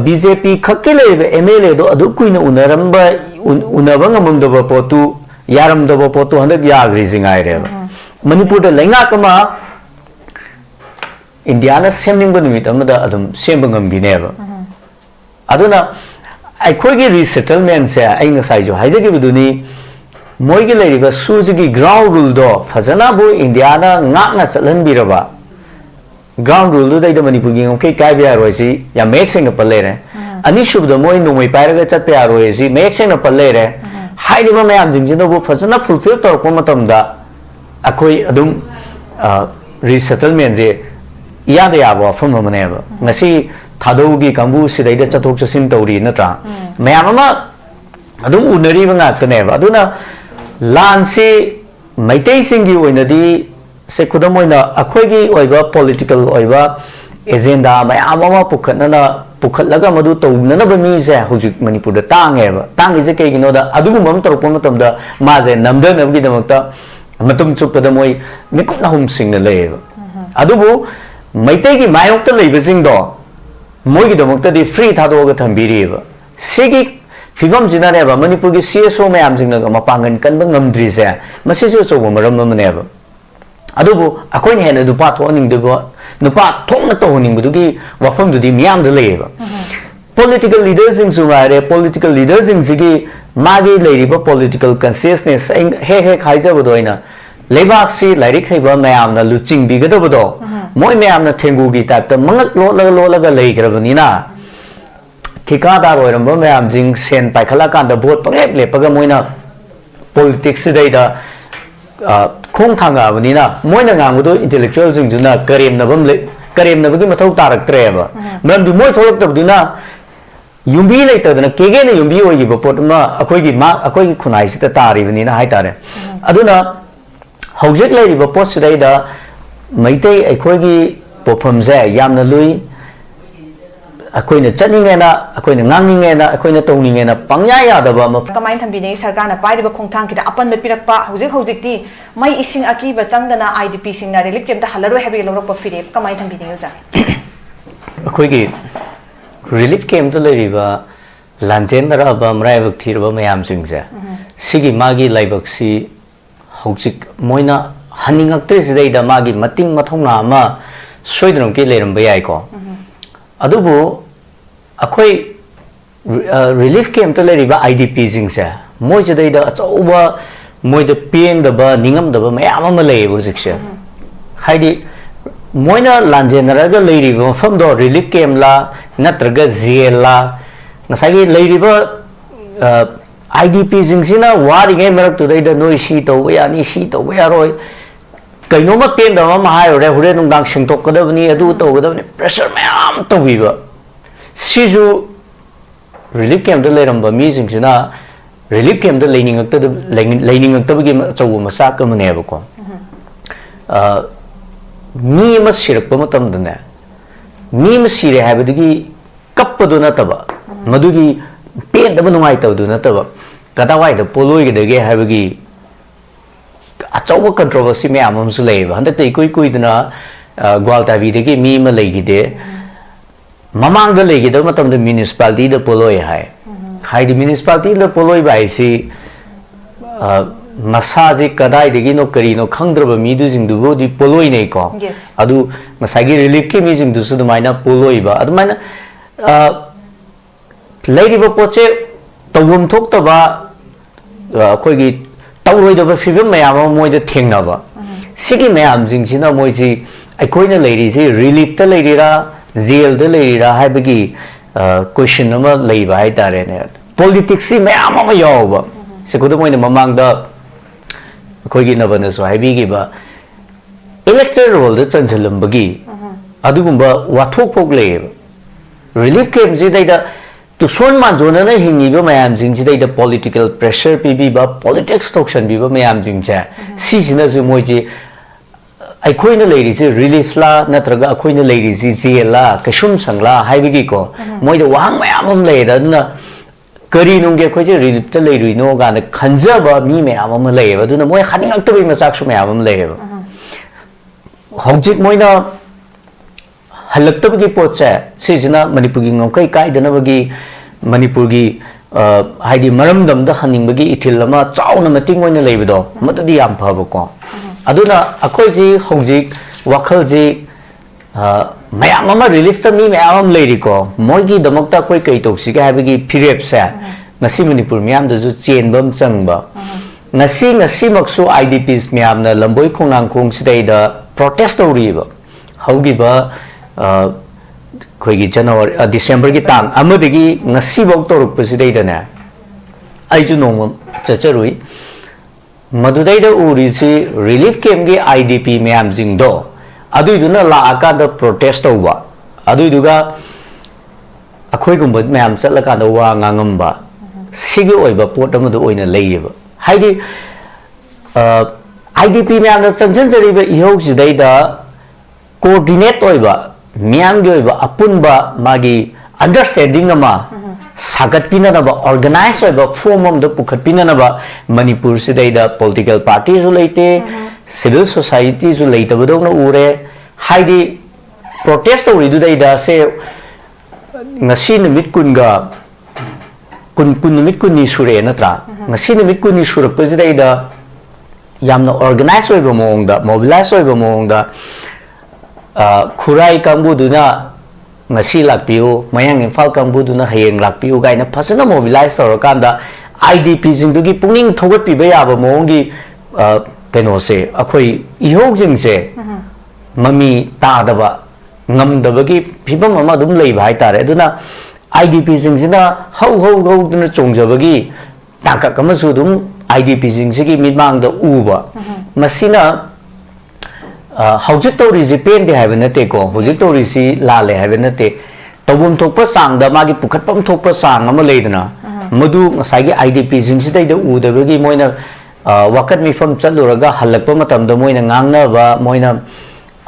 BJP Kakile, MLA, do Queen Unaramba Unavanga Potu, Yaram the Potu, 100 yard raising idea. Manipur the Langakama Indiana sending with another Adam Sembangam Gineva. Aduna, I could get resettlement, say, I know Sajo, Hizaki Moigilary was Suzuki ground rule door, Fazanabu, Indiana, Nana Salan Biraba. Ground rule do the Manipur, okay, Kabia Rosi, ya mixing up a letter. An issue of the Moy no way paragraphs at Piarosi, mixing up a letter. High level man, Jinjino, Fazana fulfilled or Pomatumda, Akoi Adum resettlement, Yadayava from Maneva. Nasi Tadogi, Kambu, Sida, Chatok Sintori, Natra. Mayama Adum Unarivan at the Neva. Aduna Lansi, my tasting you in the D. Sekudamoina, Akwegi, Oiva, political Oiva, Ezenda, my Amama Pukana, Pukalaga Maduto, none of the means who Manipur the Tang ever. Tang is a cake in order, Adumum Torpomatum, the Maze, Namdan of Gidamata, Matum Supadamoy, Mikuna home sing the lave. Adubu, my taking my octa labor sing door. Moigidamokta, the free Tadoga Tambiri. Sigi, Figum Zinareva, Manipur, CSO, my am sing the Mapang and Kanbangam Drizia, Massachusetts over Maramam. Adubu, a coin hand of the part owning the part tonatoning Budugi, Wafum to the Meeyam the labor. Political leaders in Sumare, political leaders in Zigi, Magi lady, political consciousness, saying, hey, Kaiser Budoina, Lebaxi, Lyric Haber, Meeyam, the Luching Bigado, Moy Meeyam, the Tengugi type, the Mangat Lola Lake of Nina. Tikada or Meeyam Zing, Sen Pakalakan, the boat, Pagamoina, politics data. Kong Tanga, Nina, Moinanga, intellectuals in Duna, Karim Navum, Karim Navim, Tarak Treva. Mam do more talk of Duna. You be later than a Kagan, you be over Potma, a Kogi Kunai, the Tar, even in a high tare. Aduna, Hojek lady, but post today the Maite, a Kogi, Popumze, Yamna Louis, a queen of Channing, a queen of Nanging, a queen of Toning, and a Pangaya, the Bama. Combine Tambine, Sargana, Pai, Kong Tanki, upon the Pirapa, Hosik, my ising Aki, but Changana IDPs in the relief of the Hallaroi have a lot of Philip, Combine Tambine. A quickie relief came to the river, Lanzenda Abam, Ravok Tirba Meeyam Singza, Sigi Magi Liboxi, Hosik, Moina, Hunting actress, they the Magi, Mating Matona, Ma, Sweden Kilam Bayako. Adubu, a quay relief came to the river IDPs in Sa. Moja day that's over Moy the pain the bar, Ningam the Malay was it. Heidi Moina Langenaraga lady from the relief came la, Natraga Ziela, Nasagi lady IDPs in Sina, what again today the no sheet away, any sheet away. Kainoma pain the Mama High or Reverend Dangshin Tokadavani, Adu, pressure ma'am to weaver. Siju relief came to let him by musing Sina, relief came to leaning up to the leaning up to begin to Masaka Manevacom. Me must share a pomatum than that. Me must see a habitugi Kapadunataba, Madugi, paint the Manuaita Dunataba, Katawai the Polo the gay habigi. A chowa controversy me among slave, and the Kuiduna Gualta Vidiki, me Malagi de Mamang the Legi, the Matam the municipality, the Poloi high. High the municipality, the Poloi by sea Masaji Kadai, the Gino Carino, Kangdra Midus in the Vodi Poloi Neko. Yes. Adu Masagi relief came using to Sudamina Poloiba. Adamana Lady Vapoche, Tawum talked about Kogi. Tawroid of a fever Meeyam Moy the Ting of Sigi Meeyam Zingina Moji, I coin a lady, relief the lady, zeal the lady, Habigi, question number labor, I darren. Politics, Meeyam Yoba. Secudamoin among the Kogi Navanas, I be giver. Electoral the Chancelum Bagi, Adumba, what hope of labor. Relief came Zida. To Swan Manzona, he knew Meeyam Zing, the political pressure, PB, politics toxin, Biba Meeyam Zingja. Season as Moji, I coin a ladies, relief la, Natraga, coin a ladies, Zilla, Kashum Sangla, Hibigiko, Moy the Wang Meeyam later, Karinum get quite a relief the lady, no gun, the conserva, me Meeyam labor, do the Moy hunting up to be Masaxo Meeyam labor. Hojik Moina halaktabagi potse sijina manipuri ngaukai kaidanabagi manipuri haidi maramdamda haningbagi ithilama chauna mating oina leibado madadi yam phabako aduna akoiji hojik wakhalji mayam ama relief ta mi mayam leiriko moigi damakta koi kai toksika habagi phirep sa ngasi manipur miyam da ju chenbam changba ngasi maksu IDPs miyam na lamboi khongnang khong sidai da protest toriba haugiba खोगी जनवरी दिसंबर की तांग अमदगी ngasi bok toruk pasidai da na aiju nong chacharui madudai da uri si relief camp gi IDP Meeyam jing do aduiduna la aka da protest tawba aduiduga akhoi gumba Meeyam chatlaka da wa ngangamba sigi oiba pot amadu oina leiba haidi IDP Meeyam da changjan jariba ihok sidai da coordinate oiba Meeyam gi oiba apunba magi understanding ama sagat pinanaba organize oiba form of the pukhat pinanaba manipur sidai da political parties u leite civil society ju leite bodong ure haidi protest ori du dai da se ngasi numit kunga kun numit kunni sure natra ngasi numit kunni sure sidai da yamna organize oiba mong da mobilize oiba mong da Kurai kambuduna ngasi lakpiu mayang Imphal kambuduna hayeng lakpiu gaina phasana mobilize torakanda IDP jingdugi pungning thogat piba yaba mongi keno se akhoi ihog jingse mami tadaba ngamdabagi phibam ama dum leiba haitare aduna IDP jingsina hau duna chongjabagi taka kamasu dum IDP jingsigi mitmangda uba masina hojik tori ji pen de have na te ko hojik tori si la le have na te tobum thokpa sang da magi pukhatpam thokpa sang ama leidna madu ngasai gi IDP jing si dai da u da gi moina wakat mi fam chaluraga halakpa matam da moina ngangna ba moina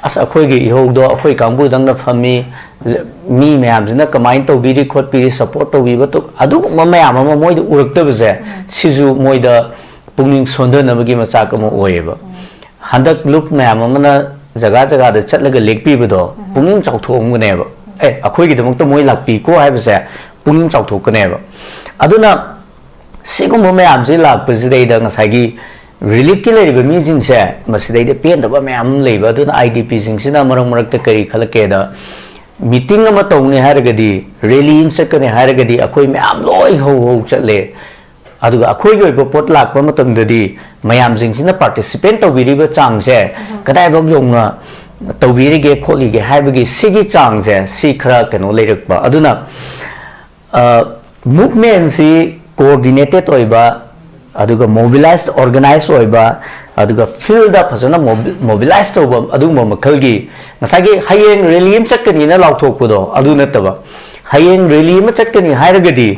as akhoi gi ihog do akhoi kangbu dang na phami mi Meeyam jina kamain to biri khot piri support to bi ba to adu ma Meeyam ma moi da urakta ba je siju moi da pungning sondha na gi ma cha ka mo oeba handak loop Meeyam amana jaga da chatlaga lekpi bado pungning chauthom gane ba akhoi gi damok to moi lakpi ko hai ba se pungning chauthok gane ba aduna sigum Meeyam ji lak president da ngasai gi relief ki lei ba mi jing se masidai de pen da ba Meeyam lei ba aduna IDP jing sina marak ta kari khalake da meeting ama tawne haragadi rally in sakane haragadi akhoi Meeyam loi ho chatle aduga akhoi gi ba pot lak pa matam dadi Meeyam jing sina participant tawbiri ba chang se kadai bok yongna tawbiri ge kholi ge haibagi sigi chang se si khara kano leirak ba aduna movement si coordinated oiba aduga mobilized organized oiba aduga field da phasana mobilized to aduma makhalgi ngasagi hayeng rally im chakani na lauthok pudo adu nataba hayeng rally im chakani hairagadi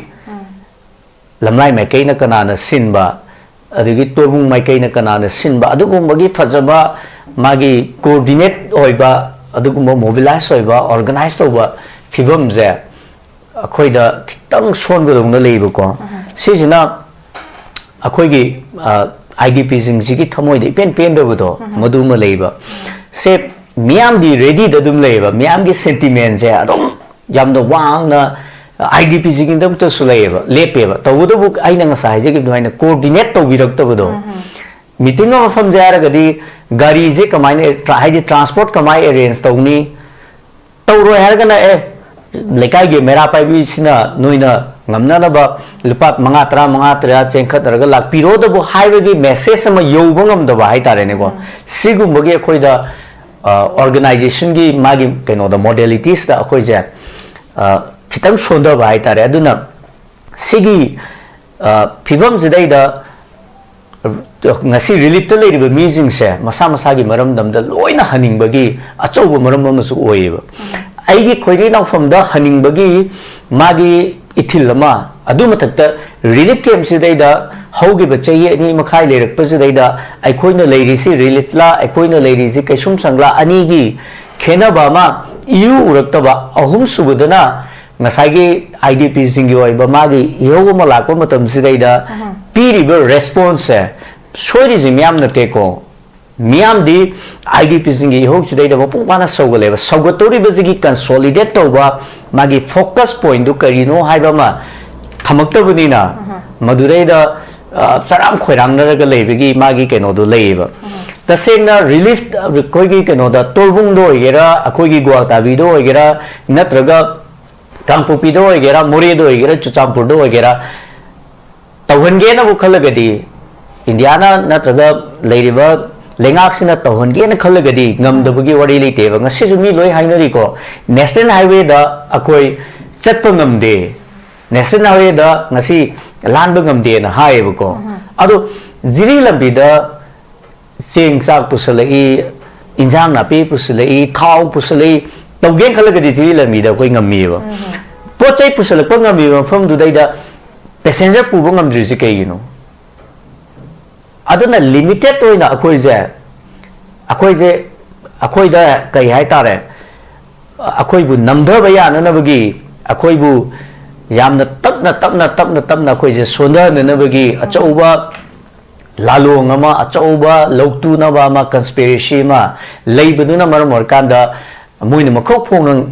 lamlai mai kaina kana na sinba adigi torbung mai kaina kana na sinba adugumagi phajaba magi coordinate oiba adugumba mobilize oiba organize oiba fibam je akhoida kitang sonbadong na leiba ko sijina akhoigi IDP jingsi thamoi de pen da budo maduma leiba se Meeyam di ready da dum leiba Meeyam gi sentiment je adom yamda wang na IDP jing dam to sulaiba lepeba tawudo buk aina nga sai je gi noina coordinate to birak to budo meeting of fam jara gadi gari je kamaine haji transport kamai arrange tawni tawro hargana lekai ge mera pai bi sina noina ngamna na ba lupat manga tra chengkhat raga lak piro da bo highway gi message sama yoba ngam da ba hai tare ne ko sigum bagi khoi da organization gi magi keno da modalities da khoi je khitang sonda ba hai tare aduna sigi phibam jidai da ngasi relief ta leiriba meeting se masa gi maram dam da loina haning bagi achau maram ma su oiba aigi khoiri nang from da haning bagi magi ithilama adu matakta relief camp sidai da hogi bachai ani makhai lerak pasidai da ai khoina leiri si relief la ai khoina leiri si kaisum sangla ani gi khena ba ma iu urakta ba ahum subudana ngasai gi IDP singi oi ba magi yogo ma lakpa matam sidai da piriba response soiri ji Meeyam na te ko Meeyam di IDP singi ihok chidai da mapung pana sawgaleba sawgatori bazigi consolidate tawba magi focus point du karino haiba ma thamaktabuni na madurei da saram khoirang naraga leibigi magi keno du leiba tasengna relief koigi keno da tolbung do igera akoigi gwaltabi do igera natraga kangpopi do igera more do igera chuchampur do igera tawhange na bu khalagadi Indiana natraga leiriba lengaksina tawhange na khalagadi ngamdabagi wari leiteba ngasi jumi loi hainari ko national highway da akoi chatpa ngamde national highway da ngasi lanba ngamde na haeba ko ado jiri lambi da sing sak pusalai injang napi pusalai thau pusalai tawgen khalagadi jiri lambi da koi ngammiba pochai pusalakpa ngammiba from dudai da passenger puba ngamdri si kaigino aduna limited oina akoi da kai hai tare akoi bu namdaba yananabagi akoi bu yamna tapna akoi je sondananabagi achauba lalong ama achauba loktu na ba ma conspiracy ma leibaduna maramor kanda moina makhok phong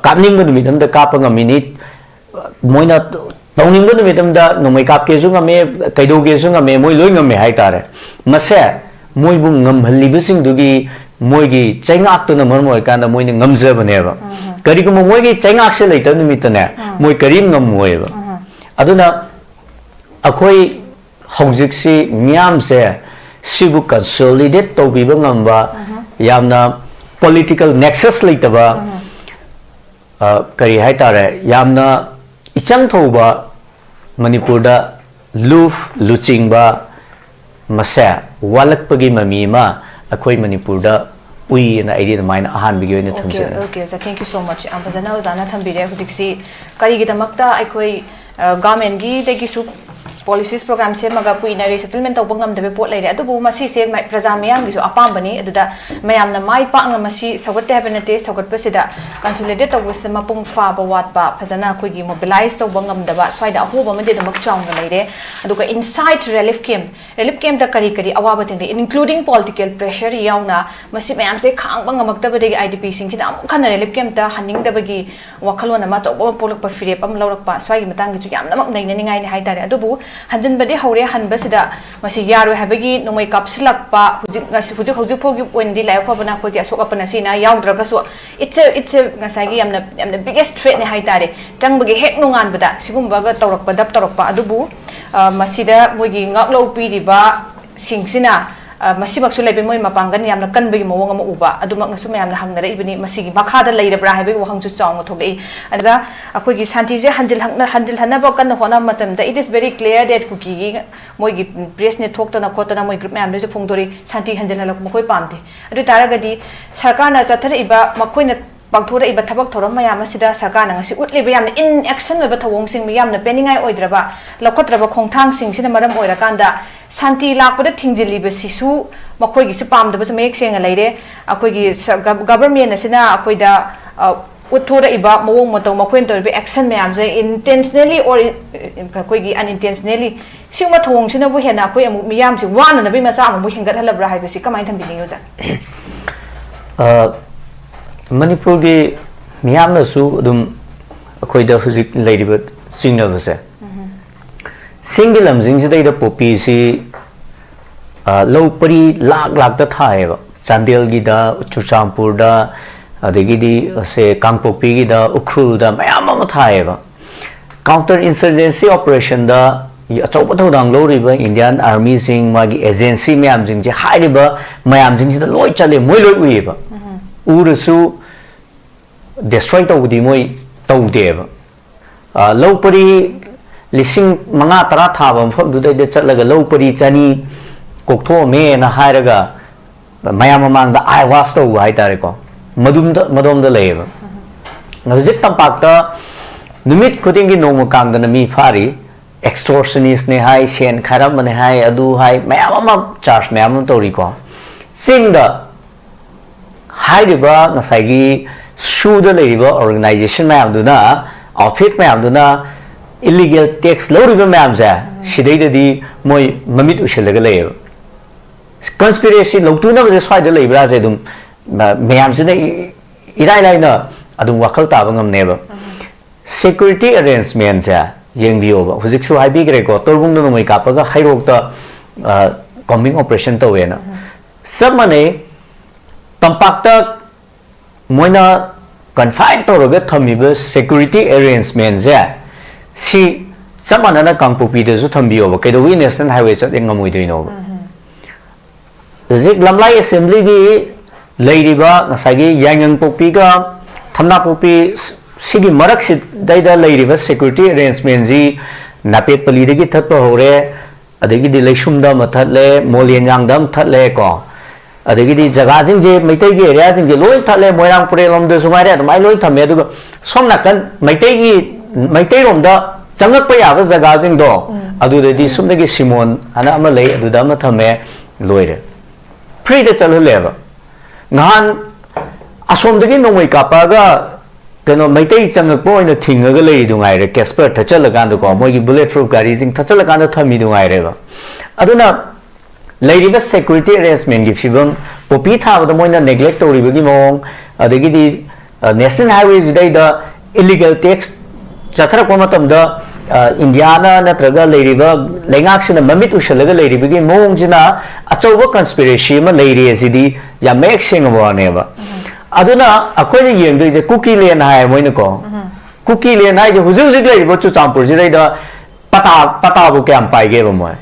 kapning bu numidam kapa ngamini moina tawning bu numidam da nomai kap ke su ngame kaido ke su ngame moi loi ngame hai tare mase moi bu ngamhalliba sing dugi moi gi chaingak to na maramor kanda moi ni ngamjabaneba karigum moi gi chaingak se leita numitane moi karim ngamoeba aduna akoi hojiksi Meeyam se sibu consolidate tawbiba ngamba yamna political nexus leitaba kari hai tare yamna ichang thoba manipur da luf luchingba masa walakpagi mami ma akoi manipur da ui na idea maina ahan bigi ne thamse okay so thank you so much ambazana ozana thambire hujiksi kari gi damakta aikoi government gi de gi su policies program se maga kuina resettlement to bangam de pot leire adu masi se praja mayam gi su apam bani aduda mayam na mai pa nga masi sagat habenate sagat pasida consolidated to wisdom mapung fa ba wat ba phajana koi gi mobilize to bangam da ba swaida ho ba made de mak chang na leire aduga inside relief camp da kari awaba ting including political pressure yauna masi mayam se khang bangam makta ba de IDP sing china am khana relief camp da haning da bagi wakhalona ma chok ba polak pa fire pam lawrak pa swai gi matang gi chu yam namak nei ni ngai ni hai tare adubu hanjin bade haure hanbasida masi yaro habagi nomai kapsilak pa hujik phogi point di lai phobana phogi asok apana sina yaudra so it's a ngasagi yamna biggest threat ne haitare changbagi hek nungan bada sigumba ga tawrak pa dap tawrak pa adubu masida mogi ngaklo piriba singsina masibaksu lebe moi mapangan yamna kanbagi mawang ama uba adumak nasu mayamna hangnara ibani masigi makhada leirabra habagi wahang chu chawng thobei aja akogi santi je handil hanaba kan hona matam da it is very clear that kuki moigi press ne thoktana khotana moi group mayam je phongdori santi hanjil halak mokoi pamte adu taragadi sarkar na chathar iba makoina pangthora iba thabak thoram mayam asida sarkar na ngasi utleba yamna in action oiba thawong sing mayamna peningai oidraba lakhotraba khongthang sing sina maram oirakanda santi lakpada thingjiliba sisu makoi gi supam da mek senga leire akoi gi government asina akoi da uthora iba mawong matau makoi tor be action mayam je intentionally or akoi gi unintentionally singma thong sina bu hena akoi amu Meeyam si wana na bi masa amu hingat halabra hai besi kamai thambini yoja manipur gi Meeyam na su dum akoi da hujik leiriba singna base single lamjing jidai da popi si low pari lak da thai ba chandel gi da chuchampur da adegi di se kangpopi gi da ukhrul da mayam ma thai ba counter insurgency operation da achaupa thodang lo ri ba Indian army sing magi agency mayam jing je hai ri ba mayam jing da loi chale moi loi ui ba urasu destroy to di moi to de ba low pari lising manga tara thaba phom du de chatlaga low pari chani koktho me na hairaga mayam mang da I was to hai tare ko madum da leba ngajik tampak ta numit khuding gi nomu kang da mi fari extortionist ne hai sen kharam ne hai adu hai mayam ma charge mayam to ri ko sing da hai riba na sai gi shu da leba organization mayam du na office mayam du na illegal tax lo riba mayam ja shidai da di moi mamit ushalaga leba conspiracy longtu na base swai de lebra je dum meyam sine irai lai na adum wakal ta bangam neba security arrangement ja yeng bio ba hujik su hai bi gre ko torbung no mai ka pa ga hairok ta combing operation to we na sab mane tampak ta moina confine to ro ga thami ba security arrangement ja si sab mana na kangpupi de su tham bio ba ke do wi national highway cha de ngamui de no Zik lamlai assembly gi leiriba ngasagi yangang popi ga thamna popi sigi marak si daida leiriba security arrangement ji napet pali de gi thatpa hore adegi di leishum da mathat le molien yang dam that le ko adegi di jaga jing je maitai gi area jing je loi that le moirang pure lom de sumai re mai loi thame du som nakan maitai rom da changak pa ya ba jaga jing do adu de di sum de gi simon ana ama lei adu da ma thame loi re free de chalo leva ngan asom de no mai kapa ga keno maitai changak po ina thinga ga lei du ngai re casper thachal ga ndu ko moi gi bullet proof gari jing thachal ga ndu thami du ngai re ba aduna lady ba security arrangement gi fibam popi tha ba moi na neglect tori ba gi mong adegi di national highways dai da illegal tax chathra ko matam da Indiana natraga leiriba lengak sina mamit ushalaga leiriba gi mong jina achauba conspiracy ma leiri asidi ya mek singwa neba aduna akoi ni yeng de cookie len hai moina ko cookie len hai je huju huju leiriba chu champur ji da pata bu kam pai ge ba moi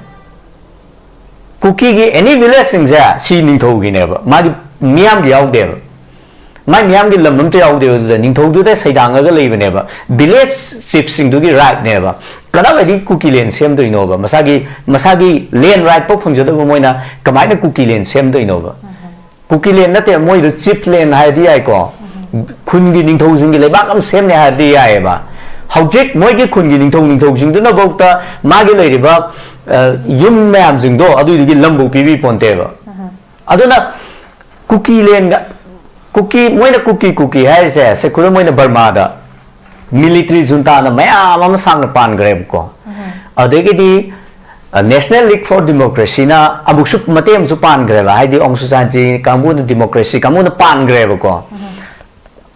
cookie gi any village sing ja si ning thau gi neba ma gi miam gi yauk de mai miam gi lam te yauk de ning thau du de saidang ga leiba neba village chief sing du gi right neba kada ba di cookie len sem do ino ba masagi len right po phung jo do moi na kamai na cookie len sem do ino ba cookie len na te moi do chief len hai di ai ko khun gi ning thau jing gi lebak am sem ne ha di ai ba hojik moi gi khun gi ning thau jing du na bok ta ma gi lei ba yum mam jing do adu gi lambu pi bi ponte ba aduna cookie len ga cookie moi na cookie hai se sekura moi na Burma da military junta na mayam am sang na pan grab ko adegi di National League for Democracy na abuk matem su pan grab hai di ong su san ji kamu na democracy kamu na pan grab ko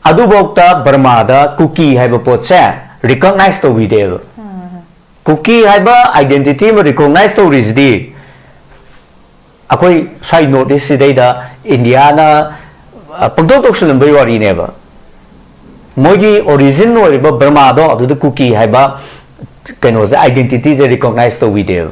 adu bokta Burma da cookie hai ba pot se recognize to bi de cookie hai ba identity ma recognize to ris di akoi sai notice dai da Indiana pagdok tok sulam bai wari ne ba mogi origin no ba Burma do adu de cookie hai ba keno ze identity je recognize to video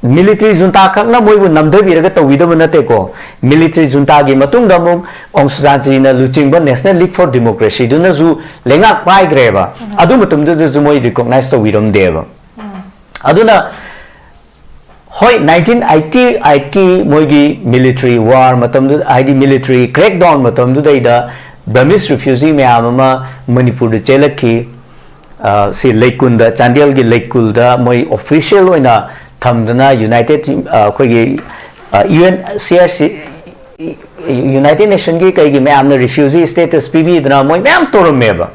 military junta khak na moi bu nam de bi ra to video na te ko military junta gi matung da mong ong sujan ji na luching ba National League for Democracy du na zu lengak pai gre ba adu matum de ju moi recognize to video de ba aduna hoi 1988 ki moigi military war matam du ID military crackdown matam du dai da Burmese refugee myam ma manipur de chelakhi si leikun da chandel gi leikul da moi official oina thamdana united khoi gi UNHCR United Nation gi kai gi myam na refugee status pb dana moi myam torom meba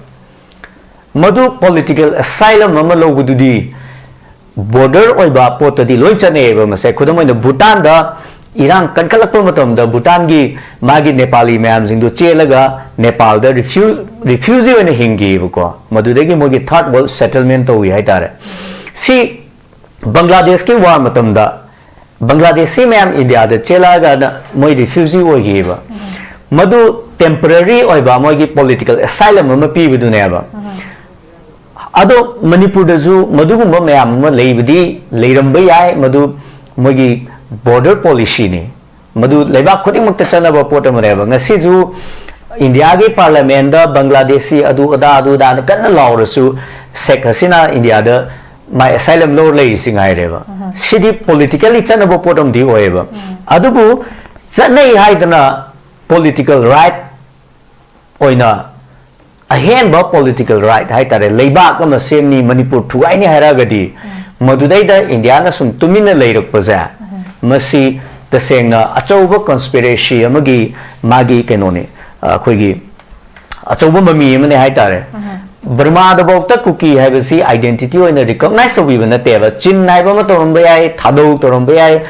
madu political asylum ma lo bududi border oiba pot di loi chane ba mase khudam oina Bhutan da Iran kankalak pa matam da Bhutan gi magi Nepali myam jing du chelaga Nepal da refugee oina hingi ko madu de gi mogi third world settlement to wi hai tare si Bangladesh ki war matam da Bangladeshi myam India da chelaga da moi refugee oi gi ba madu temporary oiba moi gi political asylum ma pi bidu ne ba ado manipur da ju madu gumba myam ma leibdi leirambai ai madu mogi border policy ni madu leiba khodi mukta chana ba pot ma reba ngasi ju India gi parliament da Bangladeshi adu da kan law rasu Sheikh Hasina India da my asylum law lei singai reba sidi politically chana ba potom di oeba adu bu chanai haidana political right oina ahen ba political right hai tare leiba ka semni manipur thuai ni haragadi madudai da India na sum tumina leirak paja masi tasengna achauba conspiracy amagi magi kenone khoi gi achauba mami amane hai tare Burma da bokta cookie hai basi identity oina recognize to bi na te ba chin nai ba ma torom ba ai thadou torom ba ai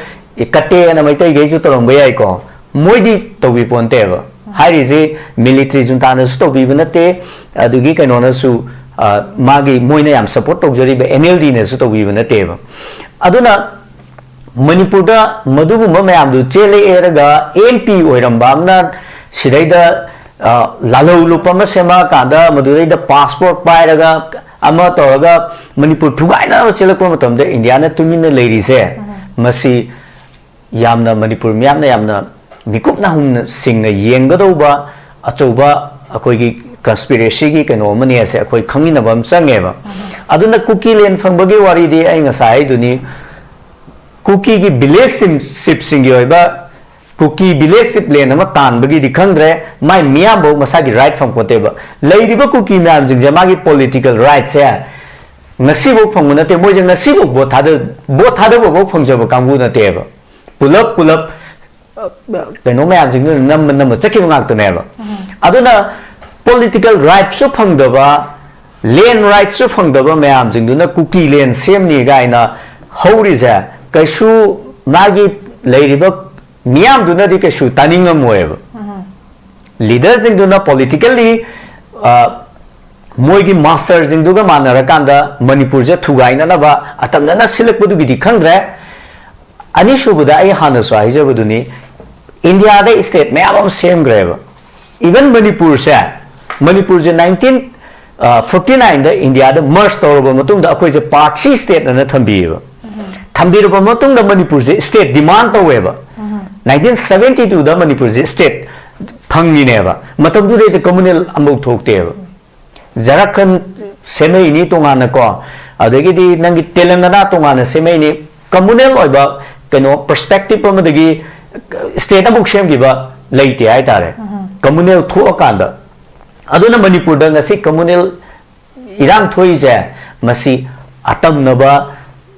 kate na mai tai ge ju torong bai ko moi di to bi ponte ba hari je military junta na su to bi banate adugi kaino na su magi moi na yam support to jori ba NLD na su to bi banate ba aduna manipur da madubu ma mayam du chele eraga MP oiramba amna sidaida lalo lupama sema kada madurai da passport pairaga ama toraga manipur thugaina chelakpa matamda India na tumina leiri se masi yamna manipur miyamna yamna mikupna hum singna yengadauba achauba akoigi conspiracy gi kano mani ase akoi khangina bam changeba aduna cookie len fangbagi wari di ai ngasai duni cookie gi village ship singi oiba cookie village ship len ama tan bagi di khangre mai miyam bo masagi right from koteba leiriba cookie miyam jing jamagi political rights ya ngasi bo phanguna te moi jing ngasi bo thada bo phangjaba kangbu na teba pulap kaino mayam jing nam chakki ngak taneba aduna political rights su phangdaba land rights su phangdaba mayam jing duna cookie land semni gaina hori ja kaisu magi leiriba miyam duna di kaisu taningam moeba leaders jing duna politically moigi master jing duga manara kanda manipur je thugaina na ba atamna na select budu gidi khangre ani shubuda ai hana so ai jabuduni India da state mayam same greba even manipur je 1949 da India da merge tawraba matung da akoi je part C state na thambiba thambiraba matung da manipur je state demand taweba 1972 da manipur je state phangni neba matam du de communal amuk thokteba Jharkhand semai ni tongana ko adagi di nangi Telangana tongana semai ni communal oiba kano perspective amadagi state amuk sem giba leite ai tare communal thokanda aduna manipur da ngasi communal irang thoi je masi atamnaba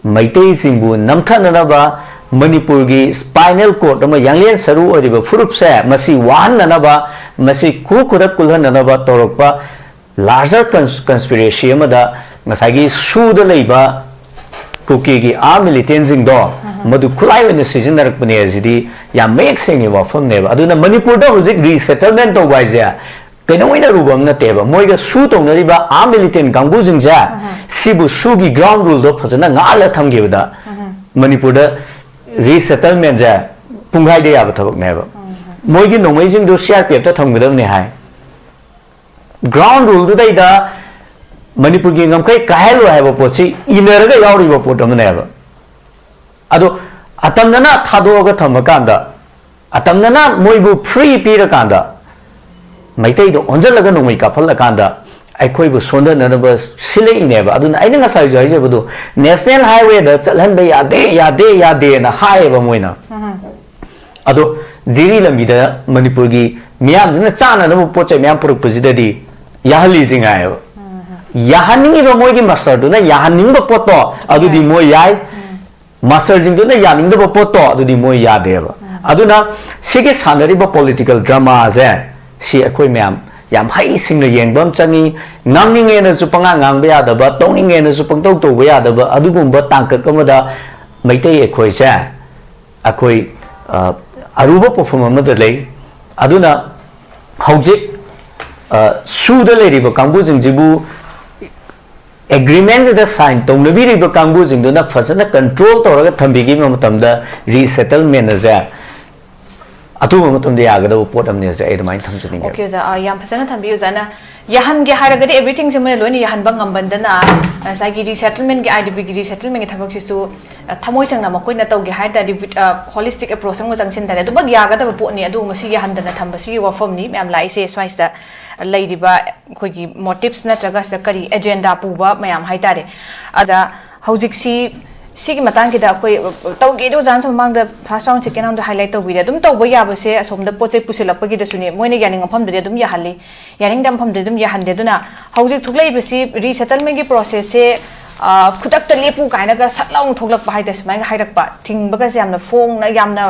maitei singbu namthananaba manipur gi spinal cord ama yanglen saru oriba furup se masi wan nanaba masi kukurak kulhananaba torokpa larger conspiracy amada ngasagi suda leiba cookie gi militant jing do madu khulai oina sijinar pune azidi ya make sengi wa phom neba aduna manipur da hojik resettlement to bai ja kaino oina rubam na teba moiga su tong na riba militant gangbu jing ja sibu su gi ground rule do phajana ngala thamge da manipur da resettlement ja punghai de ya ba thabak neba moigi nongmai jing do CRPF ta thamgadam ne hai ground rule du dai da manipur gi ngamkai kahelo hai ba pochi ineraga yauri ba potom ne ba ado atamnana thado ga thamakanda atamnana moibu free pira kanda maitai do onjalaga nomai kapal kanda aikoi bu sonda na ba sile ine ba aduna aina ngasai jai je budu national highway da chalhan ba yade na hai ba moina ado jiri lambi da manipur gi miyam jina chana na pochai miyam puruk pujidadi yahali jingai ba yahaningi ba moi gi master du na yahaning ba poto adu di moi yai master jing du na yaning da ba poto adu di moi ya de ba aduna sigi sanari ba political drama je si akoi miyam yam hai sing na yengbam changi ngamninge na su panga ngang ba ya da ba tongninge na su pangtau to ba ya da ba adu gum ba tangka kamada maitai akoi ja akoi aruba perform amada lei aduna hojik suda leiriba kangbu jingjibu agreement da sign tongnabi riba kangbu jingduna fazana control toraga thambigi matamda resettlement aja atu matamda yagada pot amne ja edmai thamjani okay ja yam fazana thambiu jana yahan ge haragadi everything jemane loni yahan bangam bandana sagi resettlement ge IDP ge resettlement ge thabak sisu thamoi sangna makoina tawge haida holistic approach sang jangsin dare du bag yagada ba potni adu masi yahan dana thambasi wafam ni mem lai se swaista leidiba khogi motives na traga sakari agenda puba mayam haitare aja hojik sigi matang kita koi tawge do jan samang da first round second round highlight to video dum tawba yaba se asom da poche pusilak pagi da suni moine yaning pham de dum yahali yaning dam pham de dum yahande duna hojik thuklai besi resettlement gi process se kudak ta lepu kaina ga satlaung thoklak pa haida sumai hairak pa thingbaga jamna phong na yamna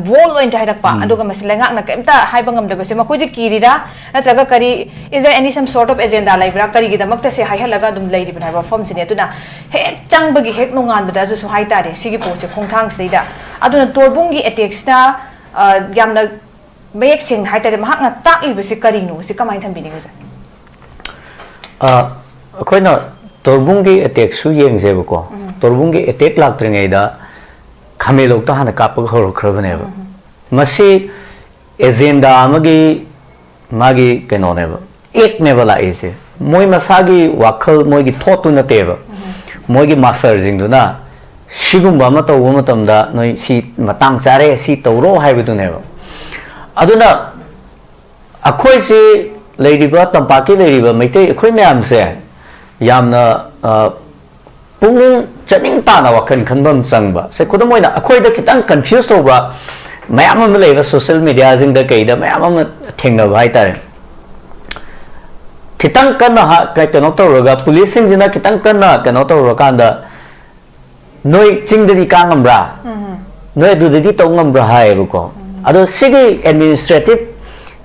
vol oin hairak pa aduga masila ngak na kemta haibangam da bese makuji kirida natraga kari is there any some sort of agenda laibra kari gi damakta se haihalaga dum leiri bana form sine tuna he changbagi hek nongan bada ju su haitare sigi poche khongthang seida aduna torbung gi attacks na yamna mayek sing hai tare mahak na tak li bisi karinu si kamai thambi ni ga akoina torbung gi attack su yeng je ko torbung gi attack lak tringai da khamelok ta hana kap ko khrabane ba masi agenda amagi magi keno ne ba ek ne bala ise moi masagi wakhal moi gi thought na te ba moi gi master jing du na sigum ba ma to wo ma tam da noi si matang chare si tawro hai bu du ne ba aduna akhoi si lady ba tampaki lady ba mai te akhoi myam se yamna pung chaning ta na wakan khanbam chang ba se kodamoi na akhoi da kitang confused ho ba mayam ma lei ba social media jing da kai da mayam ma thengna ba hai tare kitang kana ha kai kano to roga policing jina kitang kana kano to roga kanda noi ching di kangam bra noi du di to ngam bra hai bu ko ado sigi administrative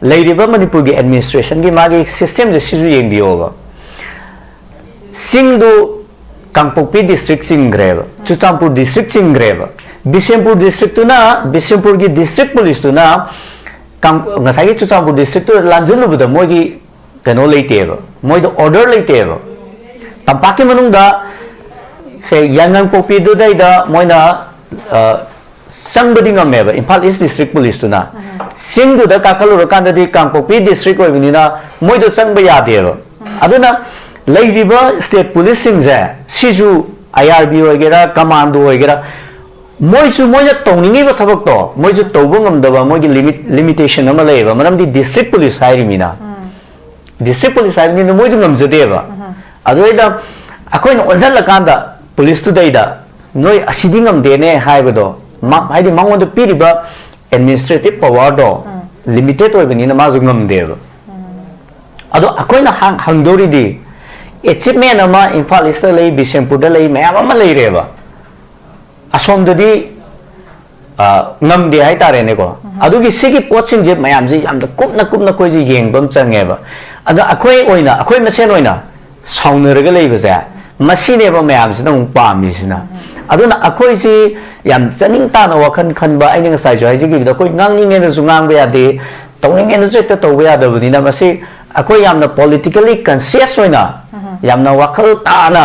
lady ba manipur gi administration gi magi system je sizu yeng bi over singdu kangpokpi district singreba chuchampur district singreba bisempur district tu na bisempur gi district police tu na kang ngasai chuchampur district tu lanjulu bu da moi gi kano leiteba moi do order leiteba tampaki manung da se yangang pokpi du dai da moi na sangbadi ngameba Imphal East district police tu na singdu da kakalu rakanda di kangpokpi district oi bini na moi do sangba ya deba aduna leibiba state policing je siju IRB oigera commando oigera moi su moi na tongningi ba thabak to moi ju tawba ngamdaba moi gi limitation ama leiba maram di district police hairi mina district police hairi ni moi ju ngamjadeba adoida akoi na onjal lakanda police tu daida noi asidi ngamde ne haibado haidi mangon do piriba administrative power do limited oibani na ma ju ngamdeba ado akoi na hangdori di achievement ama Imphal East lei Bisempur da lei mayam ama lei reba asom dadi ngamde hai tare ne ko adugi sigi poching je mayam ji yam da kupna koi ji yengbam changeba ada akoi oina akoi masen oina saunaraga leiba ja masine ba mayam sina pami sina aduna akoi ji yam chaning ta na wakhan khanba aini ngasai jo hai ji gi da koi ngangning ne su ngang ba ya de tongning ne su ta to ba ya da buni na masi akoi yam na politically conscious oina yamna wakhal ta na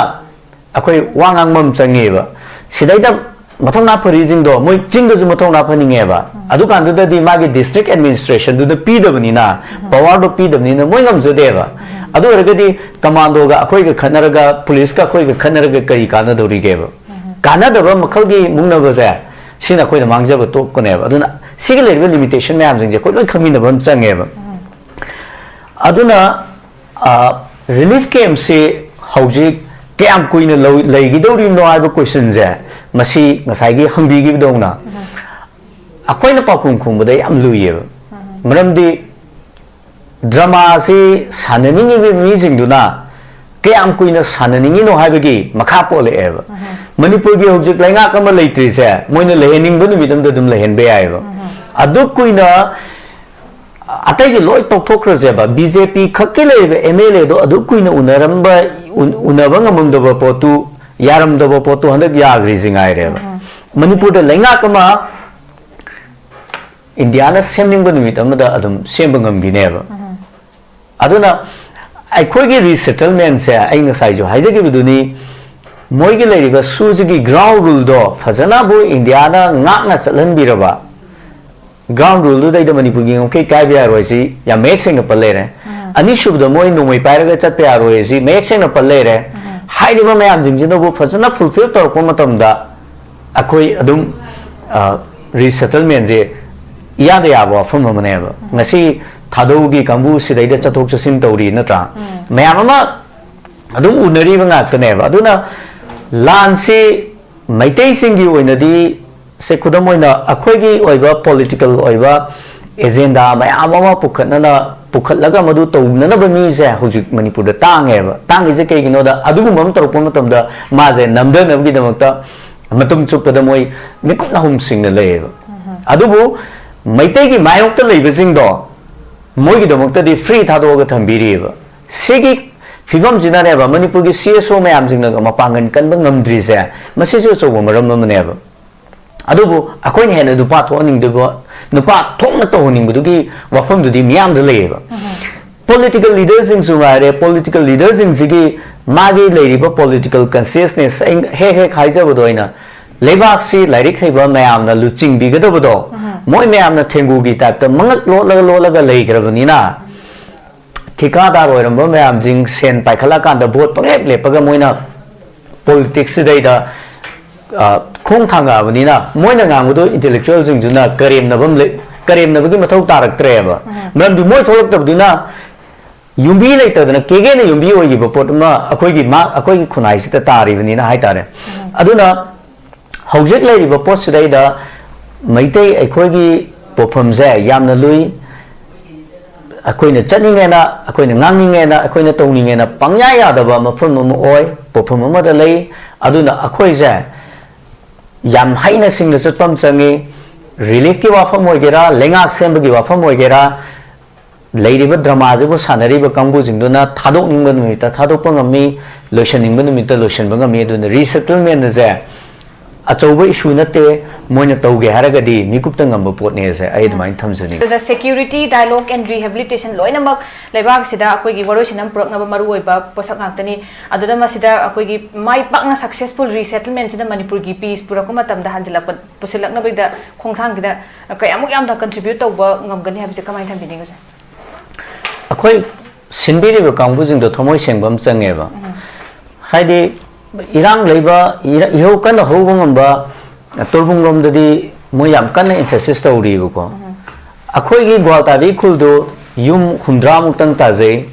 akoi wangang mam changeba sidaida mathongna pharijing do moi chingda ju mathongna phaninge ba adu kan da di magi district administration du da pi da bani na power do pi da bani na moi ngam jade ba adu ergadi commando ga akoi ga khanaraga police ka akoi ga khanaraga kai kana dori ge ba kana da ba makhal gi mungna ba ja sina akoi da mangja ba to ko ne ba aduna sigil limitation me am jing je koi loi khamina ba change ba aduna relief camp se hojik kayam kuina leigi dori no ai ba question je masi ngasai gi hangbi gi dongna akoi na pakum khum ba yam luye maram di drama se sananingi bi mi jing duna kayam kuina sananingi no hai ba gi makha pole eba manipur gi hojik lainga kama leitri se moina lehening bu mi dam dum lehen be ai ba adu kuina atai gi loi tok thok ra je ba BJP khakki le MLA do adu kuina unaramba unaba ngamum do ba potu yaram do ba potu handak ya agri jingai re ba manipur da lenga kama India na semning ba numit amada adum sembangam gi ne ba aduna ai khoi gi resettlement se ai na sai jo haije gi buduni moi gi le ba suji gi ground rule do fajana bu India na ngak na chalan bi ra ba ground rule dai da manipur gi ngkai kai bya roi si ya mek sing na pale re ani shub da moi no moi pai ra ga chat pya roi si mek sing na pale re hai ni ba mayam jing jin do phajana fulfill tor ko matam da akoi adum resettlement je ya da ya ba phum ma ne ba ngasi thadau gi kambu si dai da chatok chasin tori na tra mayam ma adum unari ba ngak ta ne ba aduna lan si maitai sing gi oina di se khudam oina akhoi gi oiba political oiba agenda mayam ama pukhatlaga madu tawna ba mi se hujik manipur da tange ba tangi je kai gino da adugu mam tor pon matam da ma je namda nam gi damakta matum chup da moi mikup na hum sing na le ba adubu maitai gi mayok ta leiba sing do moi gi damakta di free thado ga thambiri ba sigi figam jina ne ba manipur gi CSO mayam jing na mapangan kan ba ngamdri se masi jo so maram ma ne ba adubu akoi ne hena dupa thoning duba nupa thongna to honing budugi wafam dudi miyam de leba political leaders in sumare political leaders in sigi magi leiriba political consciousness he khaija bodoina lebak si lairik heba mayam na luching bigado bodo moi mayam na thengu gi type ta mangat lo la ga leigrabani na thikadar oiramba mayam jing sen paikhala kan da vote pangep lepaga moina politics dai da khong thanga bani na moina ngamudo intellectual jing juna karem na bam le karem na bagi mathau tarak treba nam du moi tholok tabduna yumbi leitadana kege na yumbi ogi bapot ma akoi gi khunai sita tari bani na hai tare aduna hojek lai ba pot sidai da maitai akoi gi pofam je yamna lui akoi na chaninge na akoi na nganginge na akoi na tongninge na pangya ya da ba mafam ma oi pofam ma da lai aduna akoi je yam haina sing na satpam changi relief ki wafam ogera lengak sem gi wafam ogera leiriba drama je bo sanariba kangbu jingduna thadok ningba numita thadok pangami lotion ningba numita lotion bangami aduna resettlement je achauba issue nate moina tauge haragadi mikupta ngamba pot ne se ai dmain thamjani the security dialogue and rehabilitation loinamak lebak sida akoi gi waro sinam prok na maru oiba posak ngantani aduda masida akoi gi mai pakna successful resettlement sida manipur gi peace pura ko matam da hanjila pusilak na bida khongthang gida kayamuk yam da contribute tauba ngamgani habise kamai thambini ga akoi sinbiri kangbu jing do thomoi sengbam changeba haidi irang leiba iho kan hobong amba torbung rom dadi moyam kan emphasis tawri ko akoi gi gwalta bi khuldo yum khundra muk tang ta jai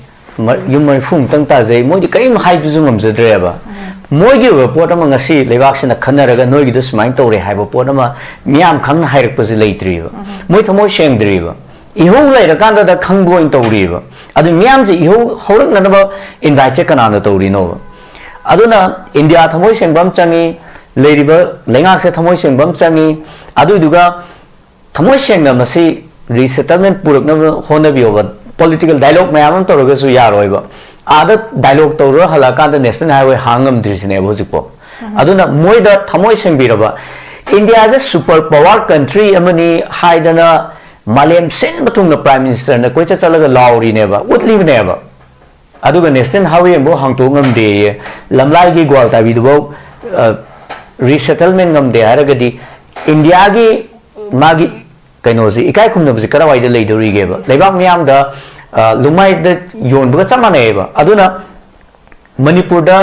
yum mai phung tang ta jai moi di kaim hai bi jungam jadreba moi gi report ama ngasi lebak sina khanaraga noi gi dus main tawre hai bo pot ama miam khang hairak pasi leitriba moi thomoi sengdriba iho laira kan da khangboin tawriba adu miam ji iho horak na ba invite kana na tawri no aduna India thamoi sengbam changi leiriba lengak se thamoi sengbam changi adu duga thamoi sengna masi resettlement purak na hona bioba political dialogue mayam toroga su yaroiba ada dialogue toro halaka da national highway hangam drisne bojipo aduna moida thamoi sengbiraba India is a super power country amani haidana malem sen batung na prime minister na koicha chalaga lauri neba utli neba aduga national highway bo hangtongam de lamlai gi gwalta bi do resettlement ngam de haragadi India gi magi kainoji ikai khumna bi karawai de leidori ge ba leibak miyam da lumai de yon bu chamane ba aduna manipur da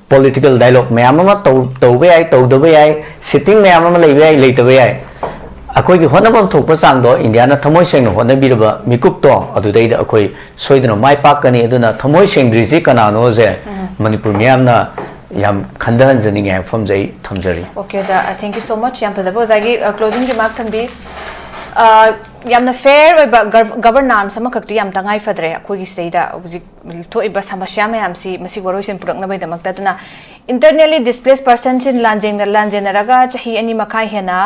political dialogue miyam ma to be ai to do be ai sitting miyam ma leibe ai leite be ai akoi gi honabam thokpa chang do India na thamoi seng no hona biraba mikup to adu dei da akoi soidna mai pak kani aduna thamoi seng driji kana no je manipur miyam na yam khandan jani nge phom jai thamjari okay ja thank you so much yam pajabo jagi closing remark thambi yamna fair oiba governance ama kakti yam tangai fadre akoi gi stay da thoiba samasya mayam si masi woroisen purak na bai damak ta tuna internally displaced persons in lanjeng raga chahi ani makai hena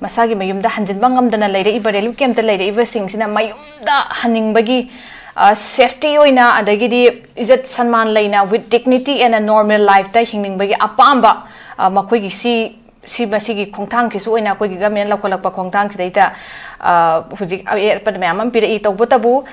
masagi mayumda hanjin bangam dana leire iba relief camp da leire iba sing sina mayumda haning bagi safety oina adagidi izat sanman leina with dignity and a normal life ta hingning bagi apamba makoi gi si masigi khongthang ki su oina koi gi gamen lakolakpa khongthang si daita huji pad mayam pira I tawbutabu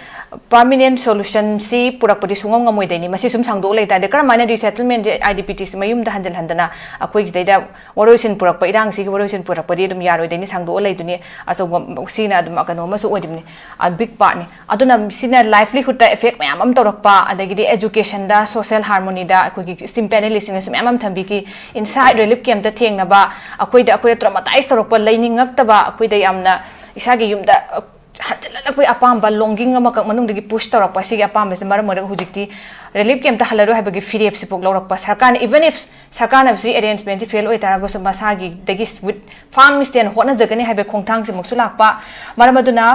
permanent solution si purakpadi sungam ngamoi deni masi sum sangdo leita de karmana resettlement IDPs mayum da handal handana akoi gi daida woroisin purakpa irang si woroisin purakpadi dum yaroi deni sangdo leiduni aso sina dum akano masu odimni a big part ni aduna sina livelihood ta effect mayam am torakpa adagi education da social harmony da akoi gi steam panelising sum mayam thambi ki inside relief camp ta thengna ba akoi da traumatized torokpa leiningak ta ba akoi da yamna isagi yumda hanjalakoi apamba longing ama kak manung dagi push torakpa sigi apamba se maram mara hujikti relief camp ta halaro habagi free se pok lorakpa sarkan even if sarkan absi arrangement fail oi tarago so masagi dagi with farm stand hona jagani habe khongthang se moksu lakpa maram aduna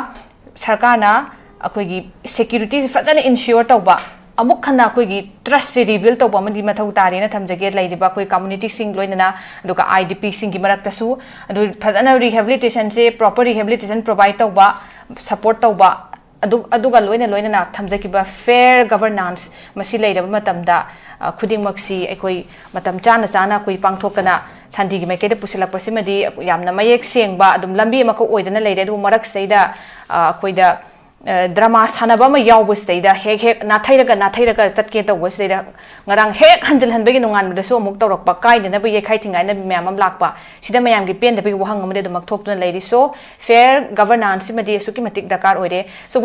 sarkana akoi gi security fajana ensure tawba amuk khana koi gi trust reveal to pamadi mathau tari na thamjage lairiba koi community sing loinana aduka IDP sing gi marak tasu adu phajana rehabilitation se proper rehabilitation provide to ba support to ba aduga loina thamjaki ba fair governance masi leiraba matamda khuding maksi ekoi matam chana koi pangthokana ꯁꯥꯟꯇꯤꯒꯤ ꯃꯥꯏꯀꯩꯗ ꯄꯨꯁꯤꯜꯂꯛꯄꯁꯤꯃꯗꯤ ꯌꯥꯝꯅ ꯃꯌꯦꯛ ꯁꯦꯡꯕ ꯑꯗꯨꯝ ꯂꯝꯕꯤ ꯑꯃꯈꯛ ꯑꯣꯏꯗꯅ ꯂꯩꯔꯦ ꯑꯗꯨꯕꯨ ꯃꯔꯛꯁꯤꯗꯩꯗ ꯑꯩꯈꯣꯏꯗ ꯗ꯭ꯔꯃꯥ ꯁꯥꯟꯅꯕ ꯑꯃ ꯌꯥꯎꯕꯁꯤꯗꯩꯗ ꯍꯦꯛ ꯅꯥꯊꯩꯔꯒ ꯆꯠꯀꯦ ꯇꯧꯕꯁꯤꯗꯩꯗ ꯉꯔꯥꯡ ꯍꯦꯛ ꯍꯟꯖꯤꯟꯍꯟꯕꯒꯤ ꯅꯣꯡꯉꯥꯟꯕꯗꯁꯨ ꯑꯃꯨꯛ ꯇꯧꯔꯛꯄ ꯀꯥꯏꯗꯅꯕ ꯌꯩꯈꯥꯏ ꯊꯤꯡꯒꯥꯏꯅꯕ ꯃꯌꯥꯝ ꯑꯃ ꯂꯥꯛꯄ ꯁꯤꯗ ꯃꯌꯥꯝꯒꯤ ꯄꯦꯟꯗꯕꯒꯤ ꯋꯥꯍꯪ ꯑꯃꯗꯤ ꯑꯗꯨꯃꯛ ꯊꯣꯛꯇꯨꯅ ꯂꯩꯔꯤ ꯁꯣ ꯐꯦꯌꯔ ꯒꯕꯔꯅꯥꯟꯁ ꯁꯤꯃꯗꯤ ꯑꯁꯨꯛꯀꯤ ꯃꯇꯤꯛ ꯗꯔꯀꯥꯔ ꯑꯣꯏꯔꯦ ꯁꯣ